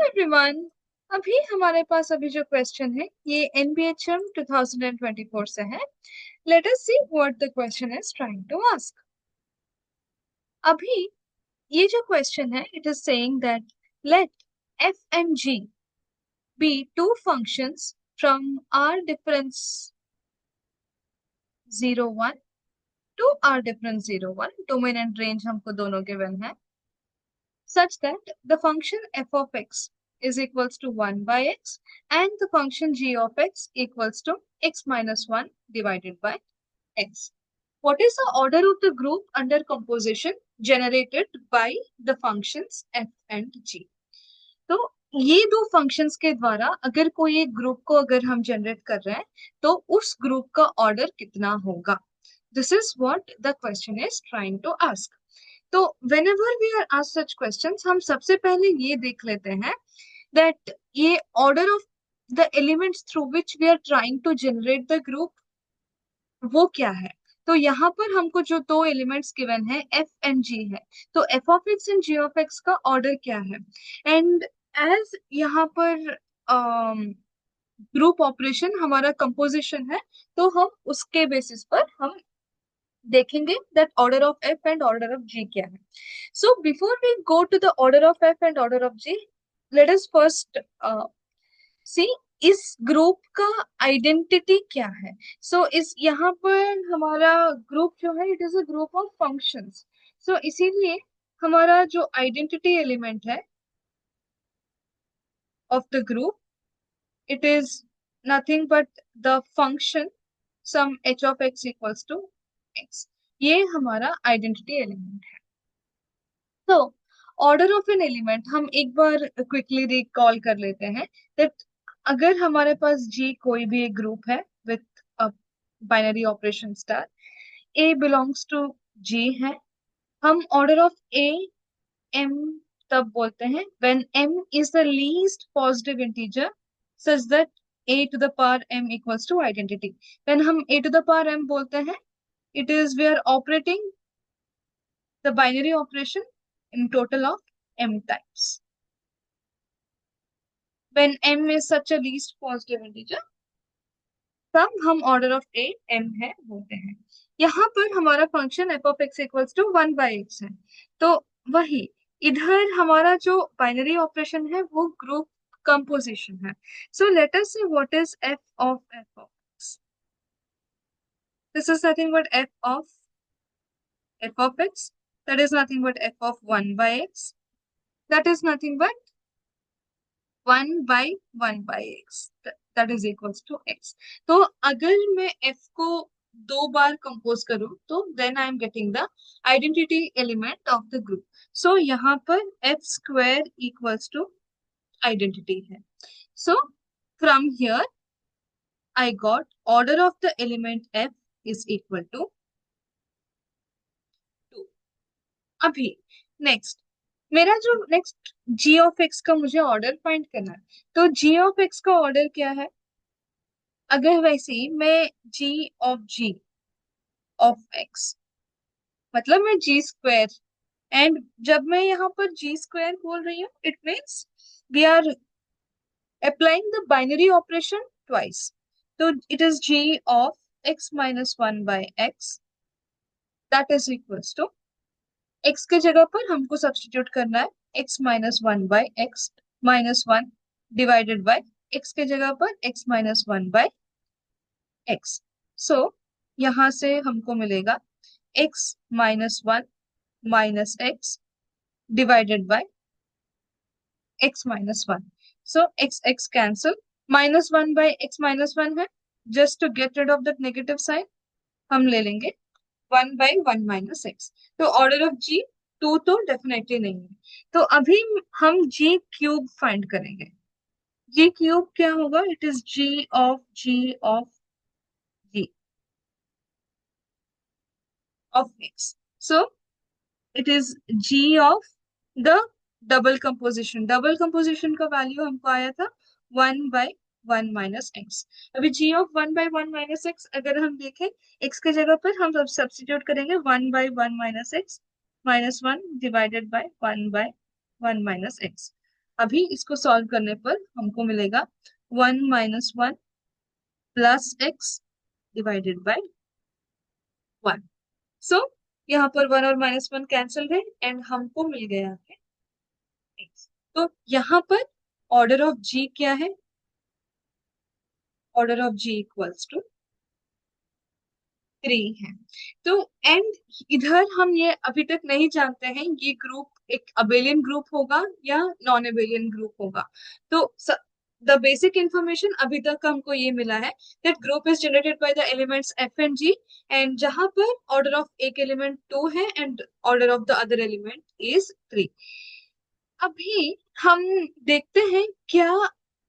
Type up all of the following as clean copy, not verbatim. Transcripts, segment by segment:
Everyone. अभी हमारे पास जो क्वेश्चन है ये एनबीएचएम 2024 से है। Let us see what the question is trying to ask. अभी ये जो क्वेश्चन है it is saying that let F and G be two functions from R difference 0 1 to R difference 0 1। Domain and range हमको दोनों given है such that the function f of x is equals to 1 by x and the function g of x equals to x minus 1 divided by x. What is the order of the group under composition generated by the functions f and g? तो ये दो functions के द्वारा अगर कोई एक group को अगर हम जनरेट कर रहे हैं तो उस ग्रुप का ऑर्डर कितना होगा? This is what the question is trying to ask. तो whenever we are asked such questions हम सबसे पहले ये देख लेते हैं that ये order of the elements through which we are trying to generate the group वो क्या है। तो यहाँ पर हमको जो दो एलिमेंट्स गिवन है f एंड g है, तो f of x and g of x का ऑर्डर क्या है। एंड एज यहाँ पर ग्रुप ऑपरेशन हमारा कंपोजिशन है तो हम उसके बेसिस पर हम देखेंगे that order of f and order of g क्या है। So before we go to the order of f and order of g, let us first see इस ग्रुप का आइडेंटिटी क्या है। सो इस यहाँ पर हमारा ग्रुप जो है it is a group of functions. So इसीलिए हमारा जो आइडेंटिटी एलिमेंट है of the group it is nothing but the function some h of x equals to x। ये हमारा आइडेंटिटी एलिमेंट है। तो ऑर्डर ऑफ एन एलिमेंट हम एक बार क्विकली रिकॉल कर लेते हैं दैट अगर हमारे पास जी कोई भी एक ग्रुप है with a binary operation star, a belongs to G है, हम ऑर्डर ऑफ ए एम तब बोलते हैं when m is the least positive integer such that a to the power m equals to identity. When हम a to the power m बोलते हैं it is we are operating the binary operation in total of m times when m is such a least positive integer तब हम order of a M है बोलते हैं। यहाँ पर हमारा function F of X equals to 1 by X है। तो वही इधर हमारा जो बाइनरी ऑपरेशन है वो ग्रुप कंपोजिशन है। So let us see what is F of x. This is nothing but f of x, that is nothing but f of 1 by x, that is nothing but 1 by 1 by x, that is equals to x। तो अगर मैं f को दो बार compose करूं तो then I am getting the identity element of the group. So यहाँ पर f square equals to identity है। So from here I got order of the element f is equal to 2। अभी next मेरा जो next g of x का मुझे order find करना है। तो g ऑफ x का ऑर्डर क्या है? अगर वैसे ही मैं g ऑफ x मतलब मैं g स्क्वायर, एंड जब मैं यहाँ पर g स्क्वायर बोल रही हूँ it means we are applying the binary operation twice. तो it is g of x minus 1 by x that is equals to x के जगह पर हमको सब्स्टिट्यूट करना है x minus 1 by x minus 1 divided by x के जगह पर x minus 1 by x। So यहां से हमको मिलेगा x minus 1 minus x divided by x minus 1। So x x कैंसिल, माइनस 1 बाय x माइनस 1 है, just to get rid of that negative sign हम ले लेंगे 1 बाय 1 माइनस एक्स। तो ऑर्डर ऑफ जी 2 तो डेफिनेटली नहीं है। तो अभी हम जी क्यूब फाइंड करेंगे। जी क्यूब क्या होगा? It is G of G of x. So it is G of the double composition का वैल्यू हमको आया था 1 बाय 1 माइनस एक्स। अभी G of 1 by 1 minus X अगर हम देखें एक्स के जगह पर हम सब सब्स्टिट्यूट करेंगे 1 by 1 minus X minus 1 divided by 1 by 1 minus X. अभी इसको सॉल्व करने पर हमको मिलेगा 1 - 1 प्लस एक्स डिवाइडेड बाय 1। सो यहाँ पर 1 और -1 कैंसिल है एंड हमको मिल गया है x। तो यहाँ पर ऑर्डर ऑफ g क्या है? Order of g equals to 3 है। तो एंड इधर हम ये अभी तक नहीं जानते हैं ये ग्रुप एक अबेलियन ग्रुप होगा या नॉन अबेलियन ग्रुप होगा। तो द बेसिक इंफॉर्मेशन अभी तक हमको ये मिला है that group is generated by the elements f and g, and जहां पर ऑर्डर ऑफ एक एलिमेंट 2 है and order of the other element is 3। अभी हम देखते हैं क्या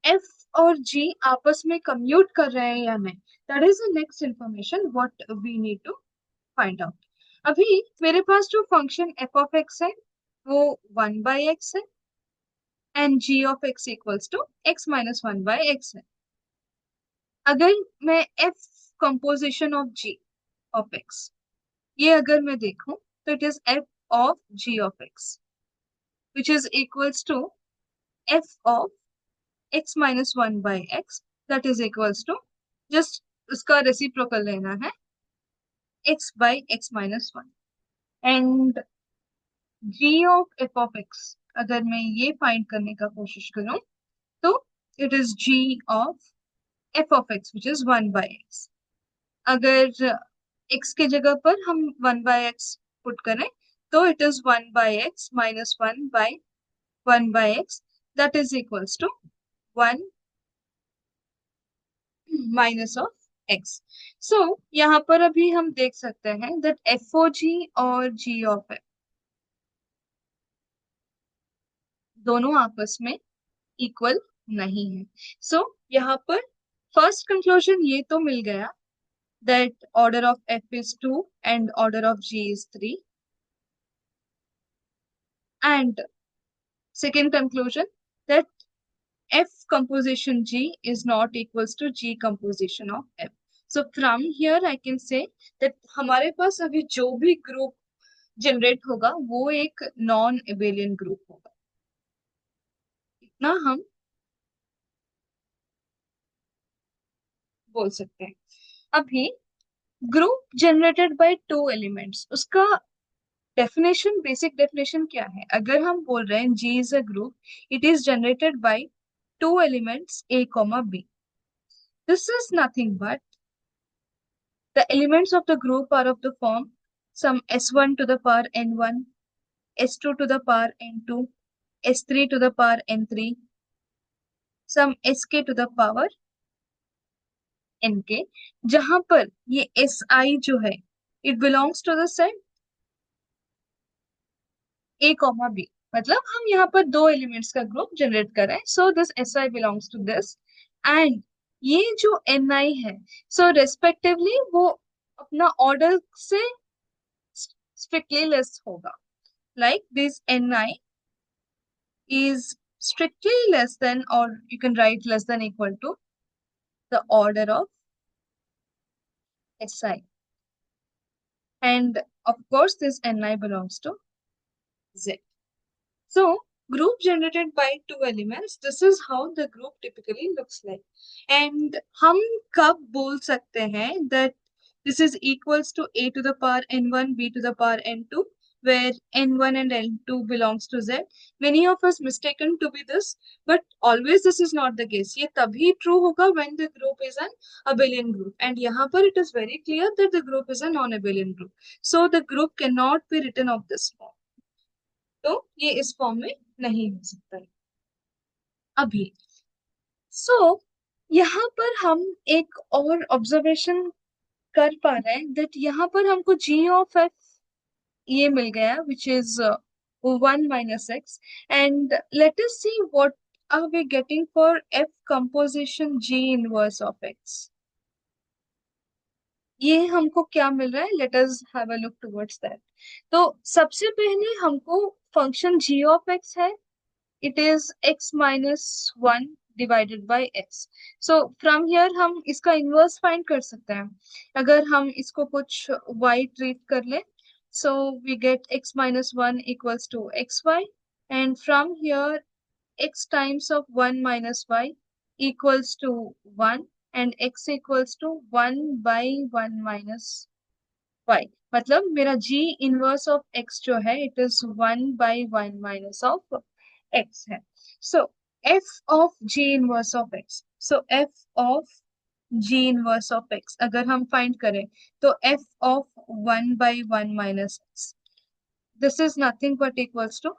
F और G आपस में कम्यूट कर रहे हैं या नहीं। That is the next information what we need to find out. अभी मेरे पास जो फंक्शन f ऑफ x है वो 1/x है and g of x equals to x-1/x है। अगर मैं f composition of g of x ये अगर मैं देखूं तो it is f of g of x which is equals to f of x-1/x that is equals to just उसका reciprocal लेना है x/x-1 and g of f of x अगर मैं ये फाइंड करने का कोशिश करूं तो it is g of f of x which is 1/x। अगर x के जगह पर हम 1/x पुट करें तो it is 1/x minus 1/1/x that is equals to 1 minus of x. So यहाँ पर अभी हम देख सकते हैं दैट एफ ओ जी और जी ऑफ एफ दोनों आपस में इक्वल नहीं है। सो यहाँ पर फर्स्ट कंक्लूजन ये तो मिल गया that order of F is 2 and order of G is 3, and second conclusion that F composition G is not equals to G composition of F. So from here I can say that हमारे पास अभी जो भी group generate होगा वो एक non Abelian group होगा। इतना हम बोल सकते हैं। अभी group generated by two elements उसका डेफिनेशन बेसिक डेफिनेशन क्या है? अगर हम बोल रहे हैं G is a group it is generated by two elements A, B। This is nothing but the elements of the group are of the form some s1 to the power n1, s2 to the power n2, s3 to the power n3, some sk to the power nk, जहां पर ये si जो है it belongs to the set a, b। मतलब हम यहाँ पर दो एलिमेंट्स का ग्रुप जनरेट कर रहे हैं so this si belongs to this, and ये जो ni है सो रेस्पेक्टिवली वो अपना ऑर्डर से स्ट्रिक्टली लेस होगा। Like this ni is strictly less than, or you can write less than equal to the order of si, and of course this ni belongs to z। So group generated by two elements, this is how the group typically looks like। And हम कब बोल सकते हैं that this is equals to a to the power n1 b to the power n2 where n1 and n2 belongs to z? Many of us mistaken to be this, but always this is not the case। ये तभी true होगा when the group is an abelian group, and यहाँ पर it is very clear that the group is a non-abelian group, so the group cannot be written of this form। तो ये इस form में नहीं हो सकता है अभी। सो यहाँ पर हम एक और ऑब्जर्वेशन कर पा रहे हैं दैट यहाँ पर हमको g ऑफ f ये मिल गया which is 1 - x, and let us see what are we getting for f composition g inverse of x। ये हमको क्या मिल रहा है? Let us have a look towards that. तो सबसे पहले हमको फंक्शन g ऑफ x है, it is x-1 divided by x। So from here हम इसका इनवर्स फाइंड कर सकते हैं। अगर हम इसको कुछ y ट्रीट कर ले so we get x-1 equals to xy, and from here x times of 1 minus y equals to 1 and x equals to 1 by 1 minus y. मतलब मेरा g इनवर्स ऑफ x जो है it is 1 by 1 minus of x है. So f of g inverse of x. So f of g inverse of x अगर हम find करें तो f of 1 by 1 minus x. This is nothing but equals to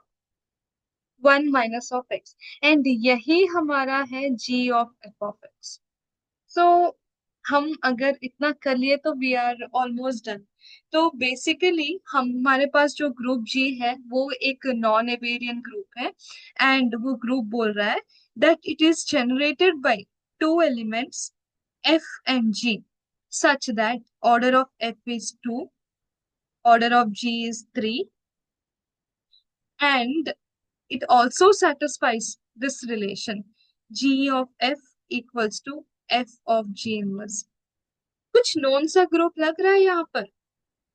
1 minus of x. And यही हमारा है g of f of x. So हम अगर इतना कर लिए तो वी आर ऑलमोस्ट डन. तो बेसिकली हमारे पास जो ग्रुप जी है वो एक नॉन एबेरियन ग्रुप है एंड वो ग्रुप बोल रहा है that it is generated by two elements f and g such that order of f is 2, order of g is 3, and it also satisfies this relation g of f equals to f of g inverse. कुछ non सा group लग रहा है यहाँ पर.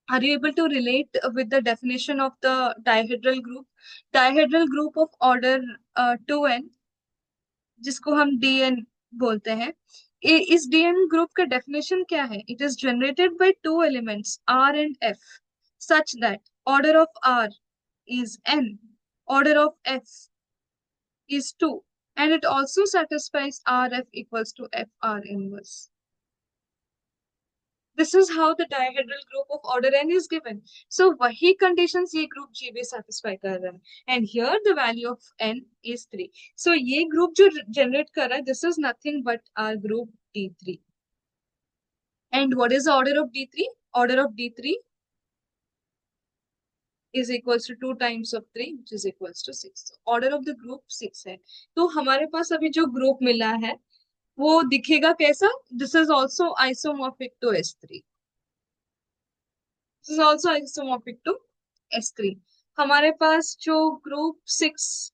Are you able to relate with the definition of the dihedral group? Dihedral group of order 2n जिसको हम dn बोलते हैं. इस dn ग्रुप का डेफिनेशन क्या है? It is generated by two elements r and f such that order of r is n, order of f is 2, and it also satisfies rf equals to fr inverse. This is how the dihedral group of order n is given. So वही conditions ये group G भी satisfy कर रहा है. And here the value of n is 3. So ये group जो generate कर रहा है, this is nothing but our group D3. And what is the order of D3? Order of D3 is equals to 2 times of 3, which is equals to 6. So order of the group 6 है. तो हमारे पास अभी जो group मिला है वो दिखेगा कैसा? This is also isomorphic to S3. This is also isomorphic to S3. हमारे पास जो ग्रुप 6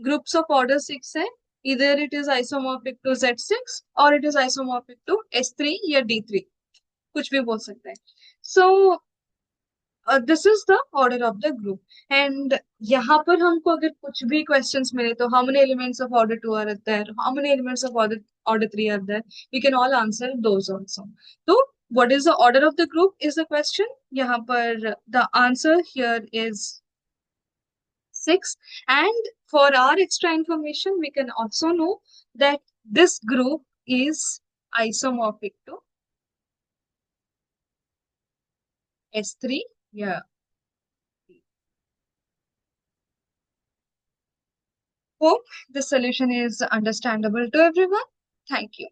ग्रुप्स ऑफ ऑर्डर 6 है, either it is isomorphic to Z6 or it is isomorphic to S3 या D3, कुछ भी बोल सकते हैं. So this is the order of the group. And यहाँ पर हमको अगर कुछ भी questions मिले तो how many elements of order 2 are there, how many elements of order 3 are there, we can all answer those also. तो what is the order of the group is the question. यहाँ पर the answer here is 6. And for our extra information we can also know that this group is isomorphic to S3. Yeah. Hope the solution is understandable to everyone. Thank you.